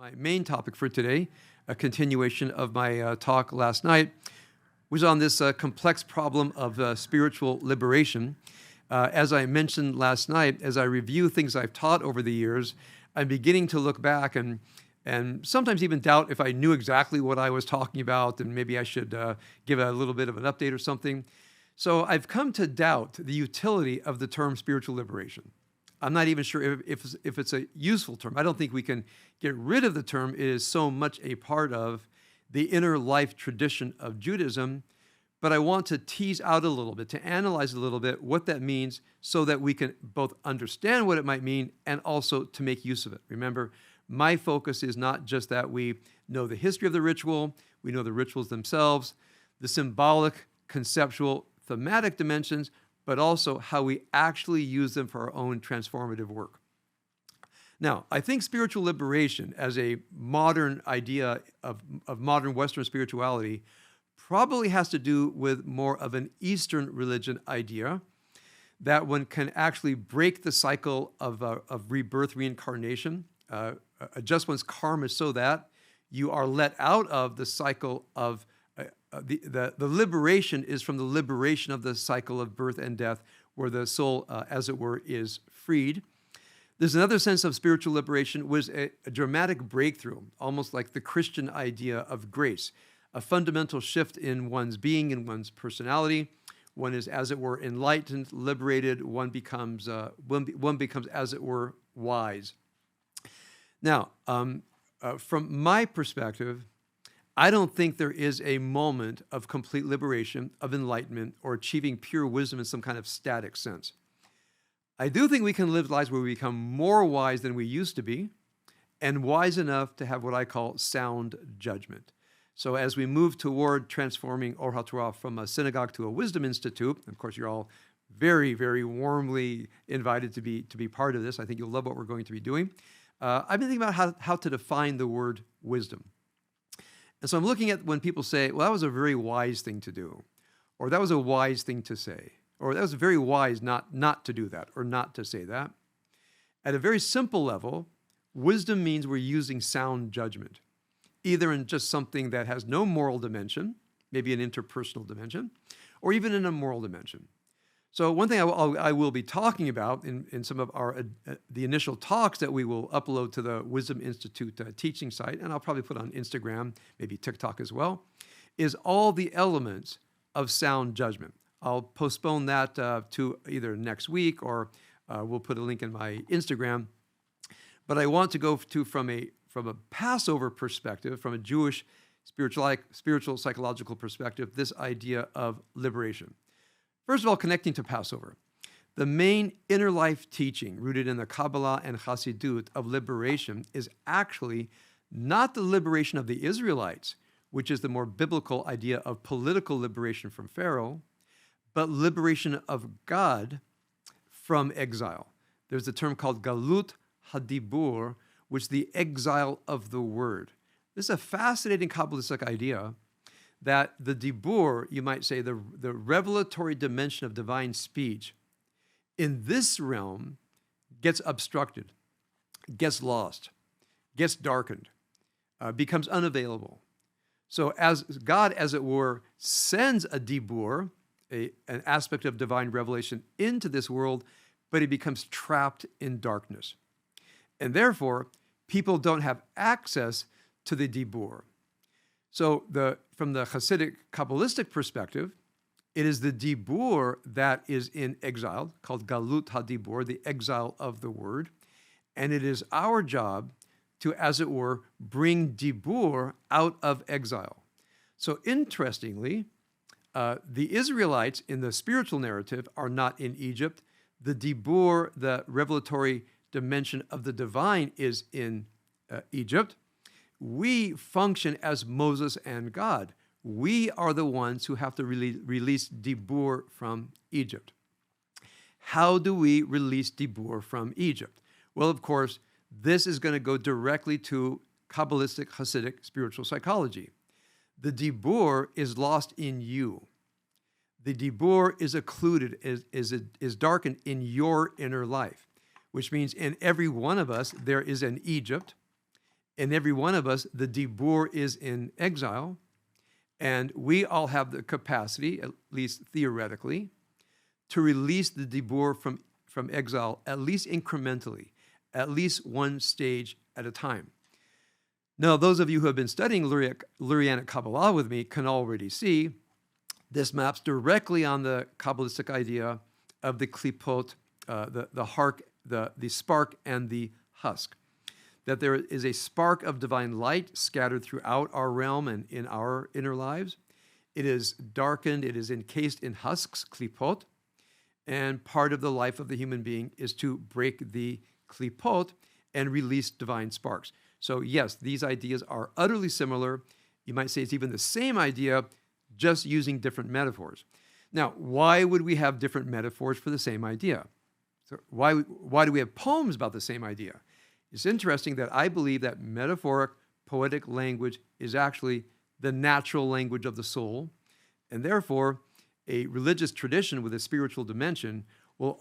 My main topic for today, a continuation of my talk last night, was on this complex problem of spiritual liberation. As I mentioned last night, as I review things I've taught over the years, I'm beginning to look back and sometimes even doubt if I knew exactly what I was talking about, and maybe I should give a little bit of an update or something. So I've come to doubt the utility of the term spiritual liberation. I'm not even sure if it's a useful term. I don't think we can get rid of the term. It is so much a part of the inner life tradition of Judaism. But I want to tease out a little bit, to analyze a little bit what that means so that we can both understand what it might mean and also to make use of it. Remember, my focus is not just that we know the history of the ritual, we know the rituals themselves, the symbolic, conceptual, thematic dimensions, but also how we actually use them for our own transformative work. Now, I think spiritual liberation as a modern idea of modern Western spirituality probably has to do with more of an Eastern religion idea that one can actually break the cycle of rebirth, reincarnation, adjust one's karma so that you are let out of the cycle of the liberation is from the liberation of the cycle of birth and death, where the soul, as it were, is freed. There's another sense of spiritual liberation, was a dramatic breakthrough, almost like the Christian idea of grace, a fundamental shift in one's being, in one's personality. One is, as it were, enlightened, liberated. One becomes, as it were, wise. Now, from my perspective, I don't think there is a moment of complete liberation, of enlightenment, or achieving pure wisdom in some kind of static sense. I do think we can live lives where we become more wise than we used to be, and wise enough to have what I call sound judgment. So as we move toward transforming Or HaTorah from a synagogue to a wisdom institute, of course you're all very, very warmly invited to be part of this. I think you'll love what we're going to be doing. I've been thinking about how to define the word wisdom. And so I'm looking at when people say, well, that was a very wise thing to do, or that was a wise thing to say, or that was very wise not to do that, or not to say that. At a very simple level, wisdom means we're using sound judgment, either in just something that has no moral dimension, maybe an interpersonal dimension, or even in a moral dimension. So one thing I will be talking about in some of our the initial talks that we will upload to the Wisdom Institute teaching site, and I'll probably put on Instagram, maybe TikTok as well, is all the elements of sound judgment. I'll postpone that to either next week or we'll put a link in my Instagram. But I want to go to from a Passover perspective, from a Jewish spiritual psychological perspective, this idea of liberation. First of all, connecting to Passover. The main inner life teaching rooted in the Kabbalah and Chassidut of liberation is actually not the liberation of the Israelites, which is the more biblical idea of political liberation from Pharaoh, but liberation of God from exile. There's a term called Galut Hadibur, which is the exile of the word. This is a fascinating kabbalistic idea that the dibur, you might say, the revelatory dimension of divine speech, in this realm gets obstructed, gets lost, gets darkened, becomes unavailable. So as God, as it were, sends a dibur, an aspect of divine revelation, into this world, but it becomes trapped in darkness. And therefore, people don't have access to the dibur. So from the Hasidic kabbalistic perspective, it is the dibur that is in exile, called Galut HaDibur, the exile of the word. And it is our job to, as it were, bring dibur out of exile. So interestingly, the Israelites in the spiritual narrative are not in Egypt. The dibur, the revelatory dimension of the divine, is in Egypt. We function as Moses and God. We are the ones who have to release dibur from Egypt. How do we release dibur from Egypt? Well, of course, this is going to go directly to Kabbalistic Hasidic spiritual psychology. The dibur is lost in you. The dibur is occluded, is darkened in your inner life, which means in every one of us there is an Egypt, in every one of us, the dibur is in exile, and we all have the capacity, at least theoretically, to release the dibur from exile, at least incrementally, at least one stage at a time. Now, those of you who have been studying Lurianic Kabbalah with me can already see this maps directly on the kabbalistic idea of the klipot, the spark and the husk. That there is a spark of divine light scattered throughout our realm and in our inner lives. It is darkened, it is encased in husks, klipot, and part of the life of the human being is to break the klipot and release divine sparks. So yes, these ideas are utterly similar. You might say it's even the same idea, just using different metaphors. Now, why would we have different metaphors for the same idea? So why do we have poems about the same idea? It's interesting that I believe that metaphoric, poetic language is actually the natural language of the soul, and therefore a religious tradition with a spiritual dimension will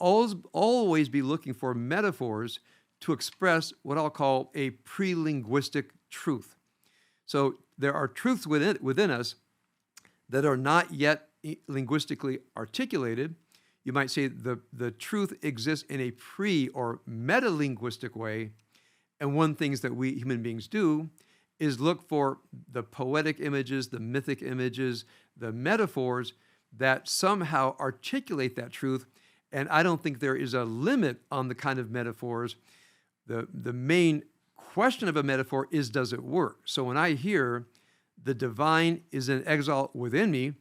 always be looking for metaphors to express what I'll call a pre-linguistic truth. So there are truths within us that are not yet linguistically articulated. You might say the truth exists in a pre- or meta-linguistic way, and one of the things that we human beings do is look for the poetic images, the mythic images, the metaphors that somehow articulate that truth. And I don't think there is a limit on the kind of metaphors. The main question of a metaphor is, does it work? So when I hear the divine is in exile within me,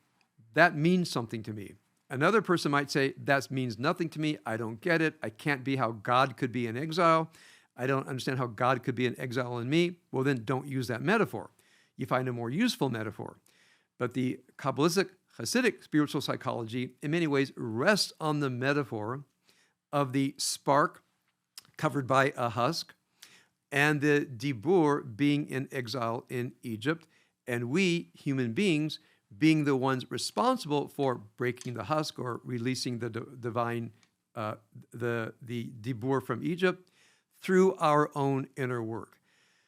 that means something to me. Another person might say, that means nothing to me. I don't get it. I can't be how God could be in exile. I don't understand how God could be in exile in me. Well, then don't use that metaphor. You find a more useful metaphor. But the kabbalistic Hasidic spiritual psychology in many ways rests on the metaphor of the spark covered by a husk and the dibur being in exile in Egypt, and we, human beings, being the ones responsible for breaking the husk or releasing the divine, the dibur from Egypt through our own inner work.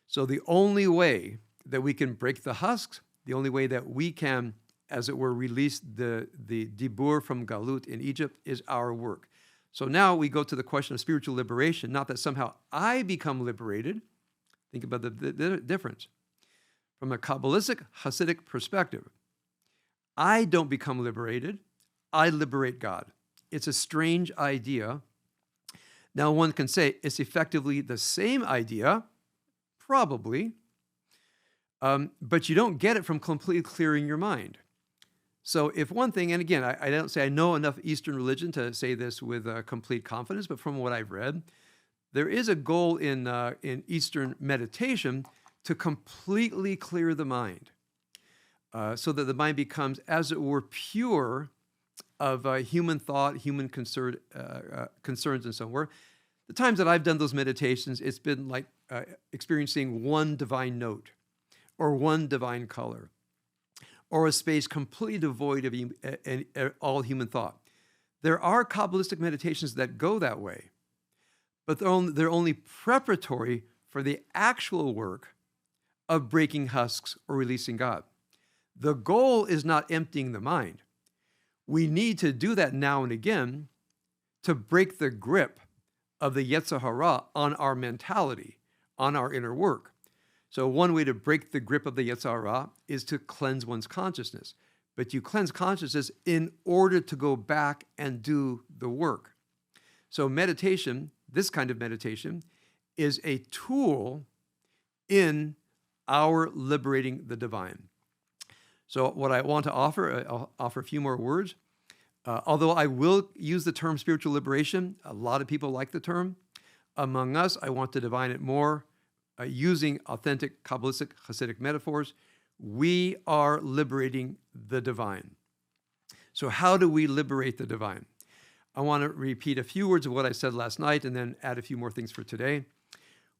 So the only way that we can break the husks, the only way that we can, as it were, release the dibur from galut in Egypt is our work. So now we go to the question of spiritual liberation, not that somehow I become liberated. Think about the difference. From a kabbalistic Hasidic perspective, I don't become liberated, I liberate God. It's a strange idea. Now one can say it's effectively the same idea, probably, but you don't get it from completely clearing your mind. So if one thing, and again, I don't say I know enough Eastern religion to say this with complete confidence, but from what I've read, there is a goal in Eastern meditation to completely clear the mind so that the mind becomes, as it were, pure of human thought, human concerns, and so on. The times that I've done those meditations, it's been like experiencing one divine note or one divine color, or a space completely devoid of all human thought. There are Kabbalistic meditations that go that way, but they're only preparatory for the actual work of breaking husks or releasing God. The goal is not emptying the mind. We need to do that now and again to break the grip of the Yetzer Hara on our mentality, on our inner work. So one way to break the grip of the Yetzer Hara is to cleanse one's consciousness. But you cleanse consciousness in order to go back and do the work. So meditation, this kind of meditation, is a tool in our liberating the divine. So what I want to offer, I'll offer a few more words. Although I will use the term spiritual liberation, a lot of people like the term. Among us, I want to define it more using authentic Kabbalistic Hasidic metaphors. We are liberating the divine. So how do we liberate the divine? I want to repeat a few words of what I said last night and then add a few more things for today.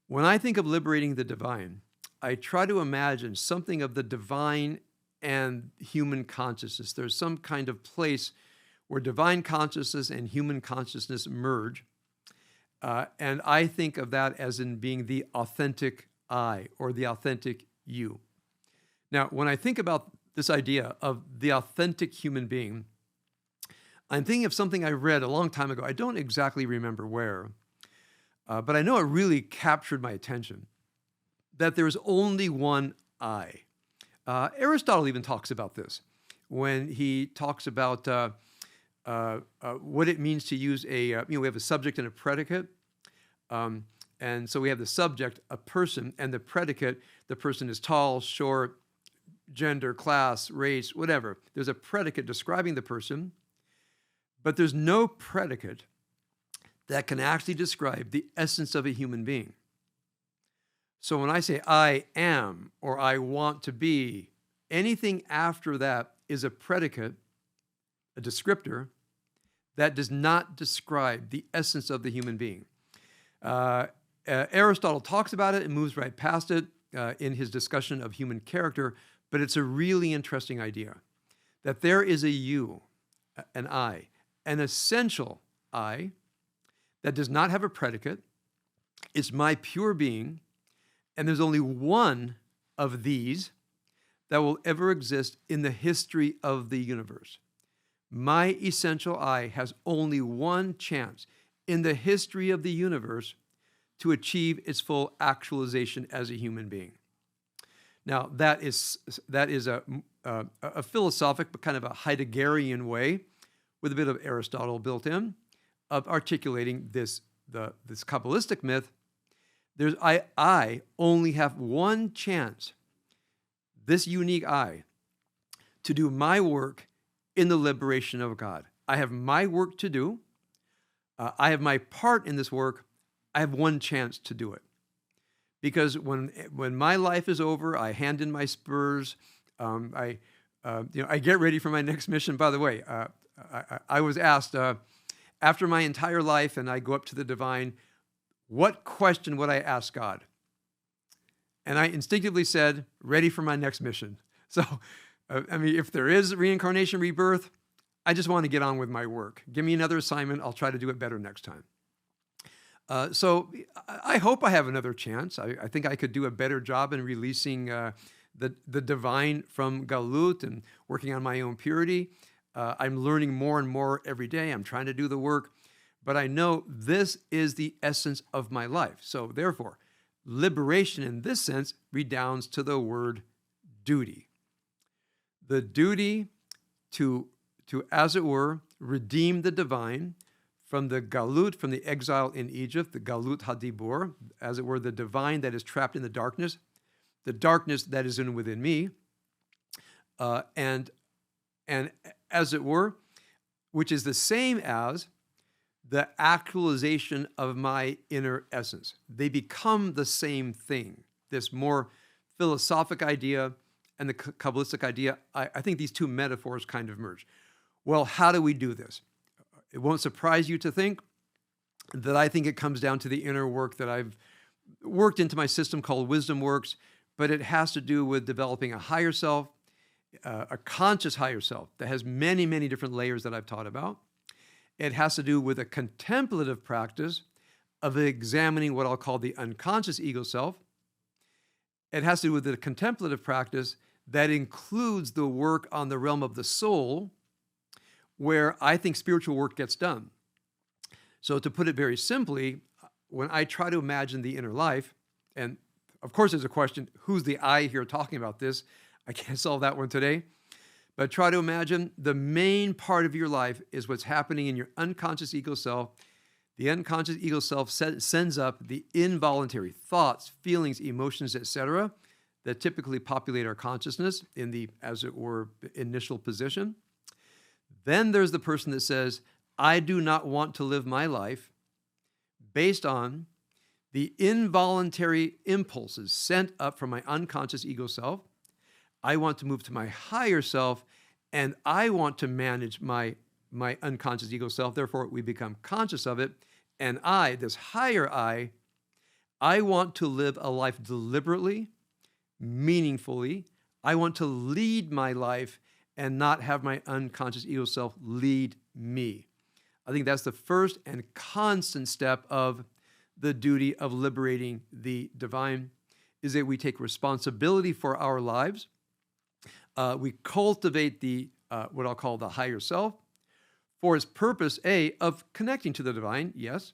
When I think of liberating the divine, I try to imagine something of the divine and human consciousness. There's some kind of place where divine consciousness and human consciousness merge. And I think of that as in being the authentic I, or the authentic you. Now, when I think about this idea of the authentic human being, I'm thinking of something I read a long time ago. I don't exactly remember where, but I know it really captured my attention, that there is only one I. Aristotle even talks about this when he talks about what it means to use we have a subject and a predicate. And so we have the subject, a person, and the predicate, the person is tall, short, gender, class, race, whatever. There's a predicate describing the person, but there's no predicate that can actually describe the essence of a human being. So when I say I am or I want to be, anything after that is a predicate, a descriptor, that does not describe the essence of the human being. Aristotle talks about it and moves right past it in his discussion of human character, but it's a really interesting idea that there is a you, an I, an essential I that does not have a predicate. It's my pure being, and there's only one of these that will ever exist in the history of the universe. My essential I has only one chance in the history of the universe to achieve its full actualization as a human being. Now, that is a philosophic, but kind of a Heideggerian way, with a bit of Aristotle built in, of articulating this kabbalistic myth. I only have one chance, this unique I, to do my work in the liberation of God. I have my work to do. I have my part in this work. I have one chance to do it. Because when my life is over, I hand in my spurs. I get ready for my next mission. By the way, I was asked after my entire life, and I go up to the divine, what question would I ask God? And I instinctively said, ready for my next mission. So, if there is reincarnation, rebirth, I just want to get on with my work. Give me another assignment. I'll try to do it better next time. So I hope I have another chance. I think I could do a better job in releasing the divine from Galut and working on my own purity. I'm learning more and more every day. I'm trying to do the work. But I know this is the essence of my life. So therefore, liberation in this sense redounds to the word duty. The duty to, as it were, redeem the divine from the galut, from the exile in Egypt, the galut hadibur, as it were, the divine that is trapped in the darkness that is within me, and as it were, which is the same as the actualization of my inner essence. They become the same thing. This more philosophic idea and the kabbalistic idea, I think these two metaphors kind of merge. Well, how do we do this? It won't surprise you to think that I think it comes down to the inner work that I've worked into my system called Wisdom Works, but it has to do with developing a higher self, a conscious higher self that has many, many different layers that I've taught about. It has to do with a contemplative practice of examining what I'll call the unconscious ego self. It has to do with the contemplative practice that includes the work on the realm of the soul, where I think spiritual work gets done. So to put it very simply, when I try to imagine the inner life, and of course there's a question, who's the I here talking about this? I can't solve that one today. But try to imagine the main part of your life is what's happening in your unconscious ego self. The unconscious ego self sends up the involuntary thoughts, feelings, emotions, etc., that typically populate our consciousness in the, as it were, initial position. Then there's the person that says, I do not want to live my life based on the involuntary impulses sent up from my unconscious ego self. I want to move to my higher self, and I want to manage my unconscious ego self. Therefore, we become conscious of it. And I, this higher I want to live a life deliberately, meaningfully. I want to lead my life and not have my unconscious ego self lead me. I think that's the first and constant step of the duty of liberating the divine. is that we take responsibility for our lives. We cultivate the what I'll call the higher self for its purpose, A, of connecting to the divine, yes,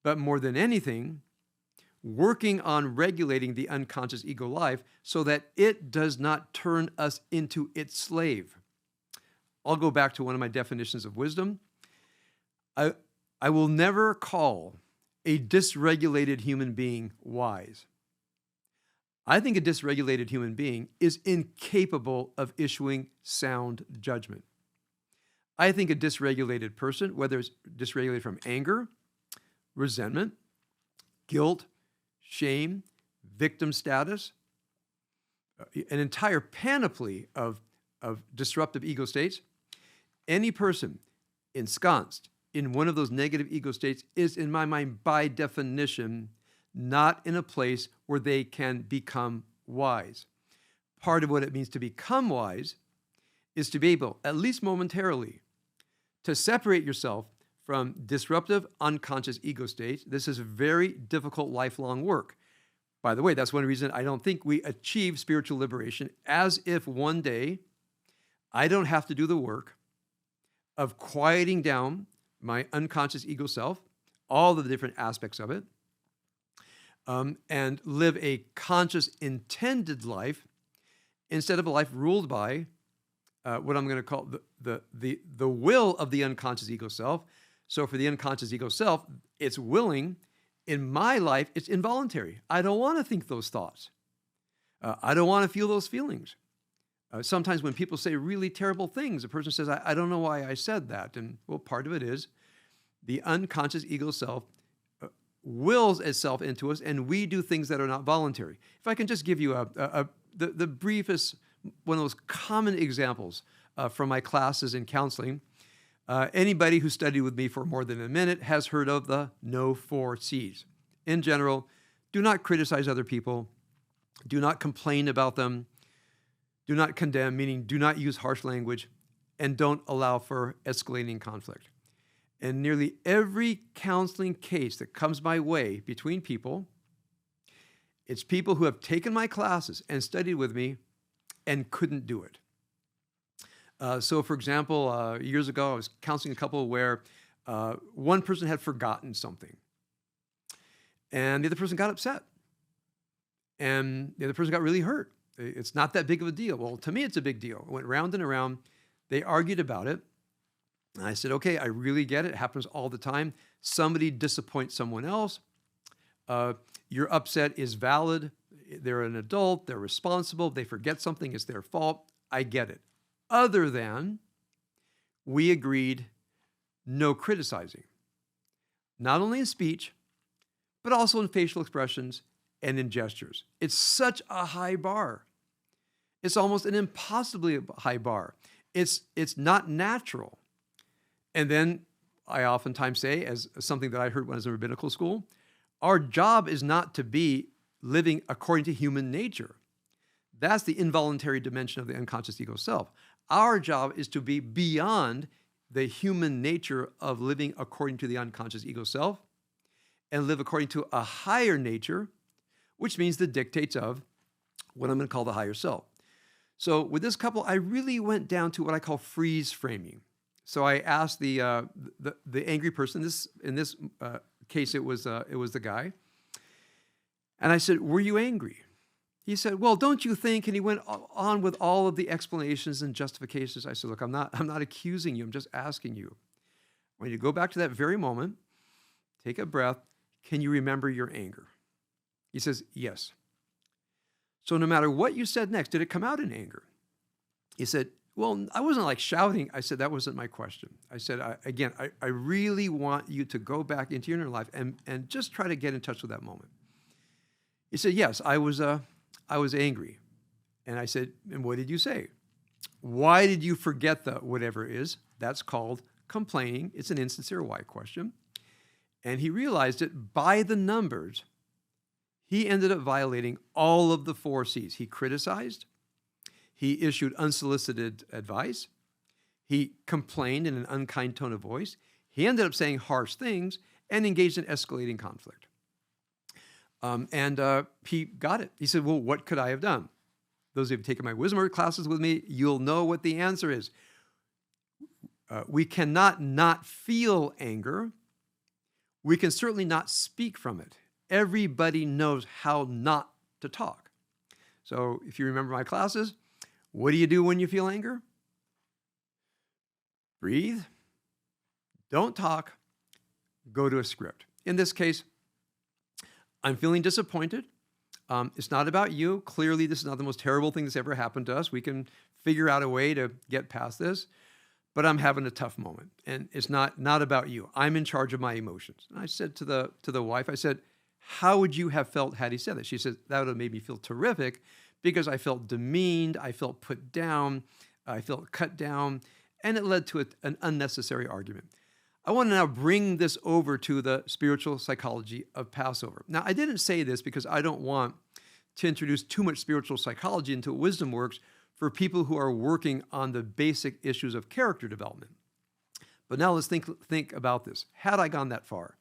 but more than anything, working on regulating the unconscious ego life so that it does not turn us into its slave. I'll go back to one of my definitions of wisdom. I will never call a dysregulated human being wise. I think a dysregulated human being is incapable of issuing sound judgment. I think a dysregulated person, whether it's dysregulated from anger, resentment, guilt, shame, victim status, an entire panoply of disruptive ego states, any person ensconced in one of those negative ego states is, in my mind, by definition, not in a place where they can become wise. Part of what it means to become wise is to be able, at least momentarily, to separate yourself from disruptive unconscious ego states. This is very difficult lifelong work. By the way, that's one reason I don't think we achieve spiritual liberation, as if one day I don't have to do the work of quieting down my unconscious ego self, all the different aspects of it, and live a conscious, intended life instead of a life ruled by what I'm going to call the will of the unconscious ego self. So for the unconscious ego self, it's willing. In my life, it's involuntary. I don't want to think those thoughts. I don't want to feel those feelings. Sometimes when people say really terrible things, a person says, I don't know why I said that. And well, part of it is the unconscious ego self wills itself into us, and we do things that are not voluntary. If I can just give you the briefest, one of those common examples from my classes in counseling. Anybody who studied with me for more than a minute has heard of the no 4 C's. In general, do not criticize other people. Do not complain about them. Do not condemn, meaning do not use harsh language, and don't allow for escalating conflict. And nearly every counseling case that comes my way between people, it's people who have taken my classes and studied with me and couldn't do it. So, for example, years ago, I was counseling a couple where one person had forgotten something, and the other person got upset, and the other person got really hurt. It's not that big of a deal. Well, to me, it's a big deal. It went round and around. They argued about it. And I said, okay, I really get it. It happens all the time. Somebody disappoints someone else. Your upset is valid. They're an adult. They're responsible. They forget something. It's their fault. I get it. Other than we agreed no criticizing, not only in speech, but also in facial expressions and in gestures. It's such a high bar. It's almost an impossibly high bar. It's not natural. And then I oftentimes say, as something that I heard when I was in rabbinical school, our job is not to be living according to human nature. That's the involuntary dimension of the unconscious ego self. Our job is to be beyond the human nature of living according to the unconscious ego self and live according to a higher nature, which means the dictates of what I'm going to call the higher self. So with this couple, I really went down to what I call freeze framing. So I asked the angry person. In this case, it was the guy, and I said, "Were you angry?" He said, "Well, don't you think?" And he went on with all of the explanations and justifications. I said, "Look, I'm not accusing you. I'm just asking you. When you go back to that very moment, take a breath. Can you remember your anger?" He says, "Yes." So no matter what you said next, did it come out in anger? He said, "Well, I wasn't like shouting." I said, "That wasn't my question." I said, I really want you to go back into your inner life and just try to get in touch with that moment." He said, "Yes, I was angry." And I said, "And what did you say? Why did you forget the whatever it is?" That's called complaining. It's an insincere why question. And he realized it by the numbers. He ended up violating all of the 4 C's. He criticized. He issued unsolicited advice. He complained in an unkind tone of voice. He ended up saying harsh things and engaged in escalating conflict. He got it. He said, well, what could I have done? Those who have taken my wisdom word classes with me, you'll know what the answer is. We cannot not feel anger. We can certainly not speak from it. Everybody knows how not to talk. So if you remember my classes, what do you do when you feel anger? Breathe. Don't talk. Go to a script. In this case, I'm feeling disappointed. It's not about you. Clearly, this is not the most terrible thing that's ever happened to us. We can figure out a way to get past this. But I'm having a tough moment, and it's not about you. I'm in charge of my emotions. And I said to the wife, I said, how would you have felt had he said that? She said, that would have made me feel terrific because I felt demeaned, I felt put down, I felt cut down, and it led to an unnecessary argument. I want to now bring this over to the spiritual psychology of Passover. Now, I didn't say this because I don't want to introduce too much spiritual psychology into wisdom works for people who are working on the basic issues of character development. But now let's think about this. Had I gone that far?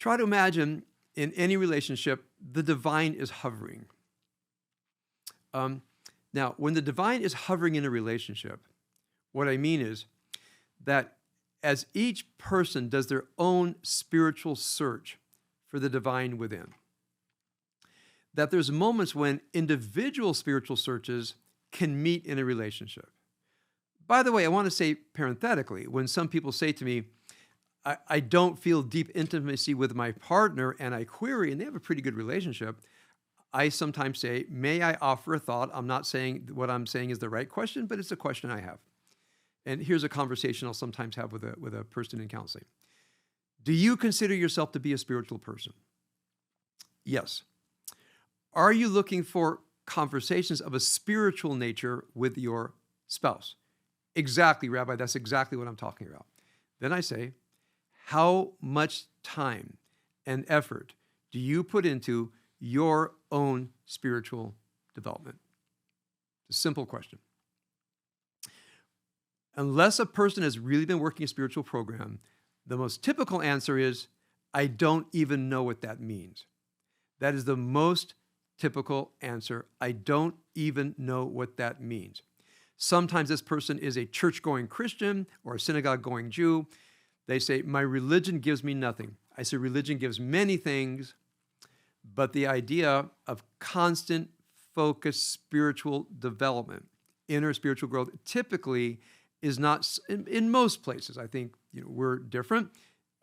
Try to imagine in any relationship, the divine is hovering. Now, when the divine is hovering in a relationship, what I mean is that as each person does their own spiritual search for the divine within, that there's moments when individual spiritual searches can meet in a relationship. By the way, I want to say parenthetically, when some people say to me, I don't feel deep intimacy with my partner, and I query, and they have a pretty good relationship, I sometimes say, may I offer a thought? I'm not saying what I'm saying is the right question, but it's a question I have. And here's a conversation I'll sometimes have with a person in counseling. Do you consider yourself to be a spiritual person? Yes. Are you looking for conversations of a spiritual nature with your spouse? Exactly, Rabbi, that's exactly what I'm talking about. Then I say, how much time and effort do you put into your own spiritual development? It's a simple question. Unless a person has really been working a spiritual program, the most typical answer is, I don't even know what that means. That is the most typical answer. I don't even know what that means. Sometimes this person is a church-going Christian or a synagogue-going Jew. They say, my religion gives me nothing. I say, religion gives many things, but the idea of constant, focused spiritual development, inner spiritual growth, typically is not, in most places, I think we're different,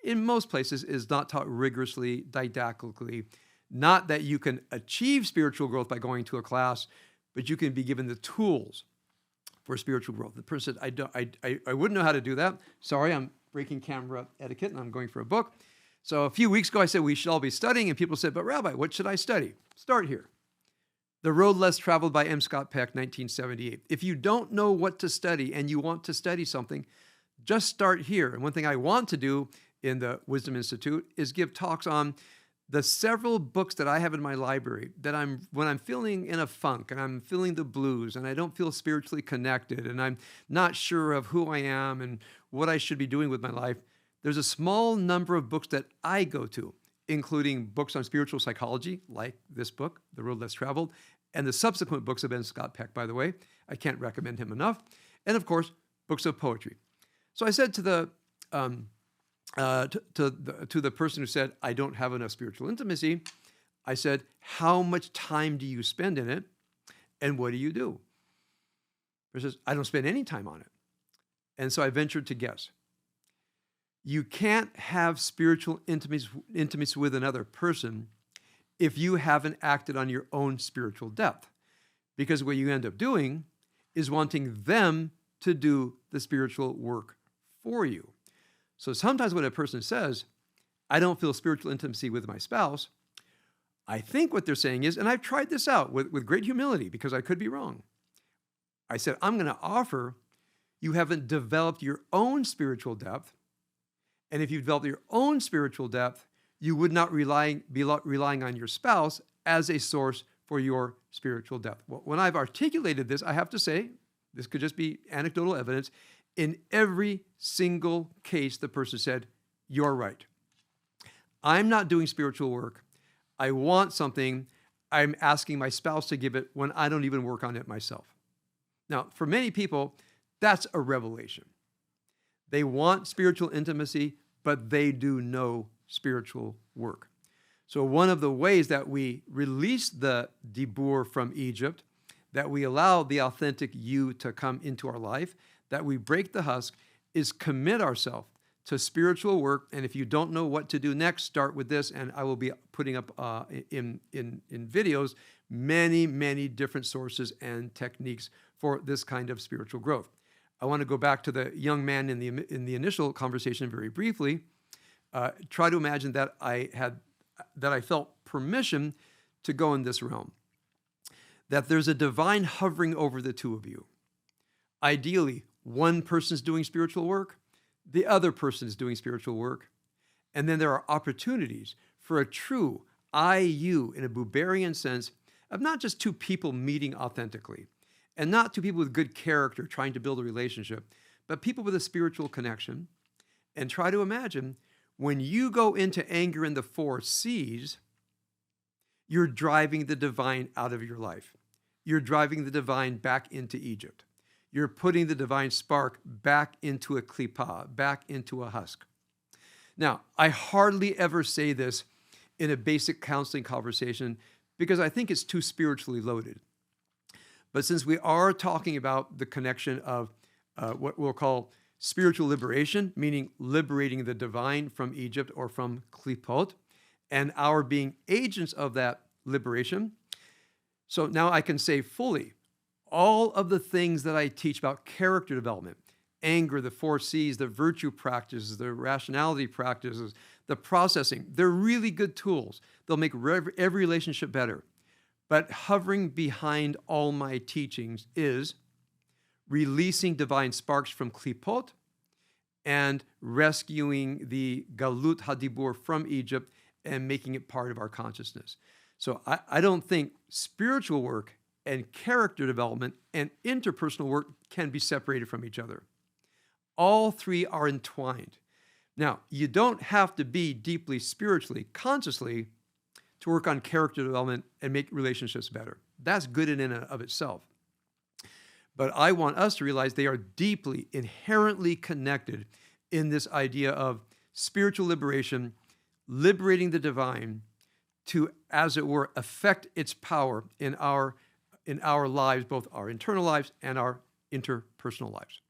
in most places is not taught rigorously, didactically. Not that you can achieve spiritual growth by going to a class, but you can be given the tools for spiritual growth. The person said, I wouldn't know how to do that. Sorry, I'm breaking camera etiquette and I'm going for a book. So a few weeks ago, I said, we should all be studying. And people said, but Rabbi, what should I study? Start here. The Road Less Traveled by M. Scott Peck, 1978. If you don't know what to study and you want to study something, just start here. And one thing I want to do in the Wisdom Institute is give talks on the several books that I have in my library that when I'm feeling in a funk and I'm feeling the blues and I don't feel spiritually connected and I'm not sure of who I am and what I should be doing with my life, there's a small number of books that I go to, including books on spiritual psychology, like this book, The Road Less Traveled, and the subsequent books of M. Scott Peck, by the way. I can't recommend him enough. And of course, books of poetry. So I said to the person who said, I don't have enough spiritual intimacy, I said, how much time do you spend in it? And what do you do? He says, I don't spend any time on it. And so I ventured to guess. You can't have spiritual intimacy with another person if you haven't acted on your own spiritual depth. Because what you end up doing is wanting them to do the spiritual work for you. So sometimes when a person says, I don't feel spiritual intimacy with my spouse, I think what they're saying is, and I've tried this out with great humility because I could be wrong. I said, I'm going to offer you haven't developed your own spiritual depth. And if you developed your own spiritual depth, you would not be relying on your spouse as a source for your spiritual depth. Well, when I've articulated this, I have to say, this could just be anecdotal evidence, in every single case, the person said, you're right. I'm not doing spiritual work. I want something, I'm asking my spouse to give it when I don't even work on it myself. Now, for many people, that's a revelation. They want spiritual intimacy, but they do no spiritual work. So one of the ways that we release the dibur from Egypt, that we allow the authentic you to come into our life, that we break the husk, is commit ourselves to spiritual work. And if you don't know what to do next, start with this. And I will be putting up in videos many different sources and techniques for this kind of spiritual growth. I want to go back to the young man in the initial conversation very briefly. Try to imagine that I felt permission to go in this realm. That there's a divine hovering over the two of you. Ideally, one person's doing spiritual work, the other person is doing spiritual work, and then there are opportunities for a true I-you in a Buberian sense of not just two people meeting authentically, and not two people with good character trying to build a relationship, but people with a spiritual connection. And try to imagine when you go into anger in the 4 C's, you're driving the divine out of your life. You're driving the divine back into Egypt. You're putting the divine spark back into a klippah, back into a husk. Now, I hardly ever say this in a basic counseling conversation because I think it's too spiritually loaded. But since we are talking about the connection of what we'll call spiritual liberation, meaning liberating the divine from Egypt or from klippot, and our being agents of that liberation. So now I can say fully, all of the things that I teach about character development, anger, the 4 C's, the virtue practices, the rationality practices, the processing, they're really good tools. They'll make every relationship better. But hovering behind all my teachings is releasing divine sparks from klippot and rescuing the galut hadibur from Egypt and making it part of our consciousness. So I don't think spiritual work and character development and interpersonal work can be separated from each other. All 3 are entwined. Now, you don't have to be deeply spiritually, consciously, to work on character development and make relationships better. That's good in and of itself. But I want us to realize they are deeply, inherently connected in this idea of spiritual liberation, liberating the divine to, as it were, affect its power in our lives, both our internal lives and our interpersonal lives.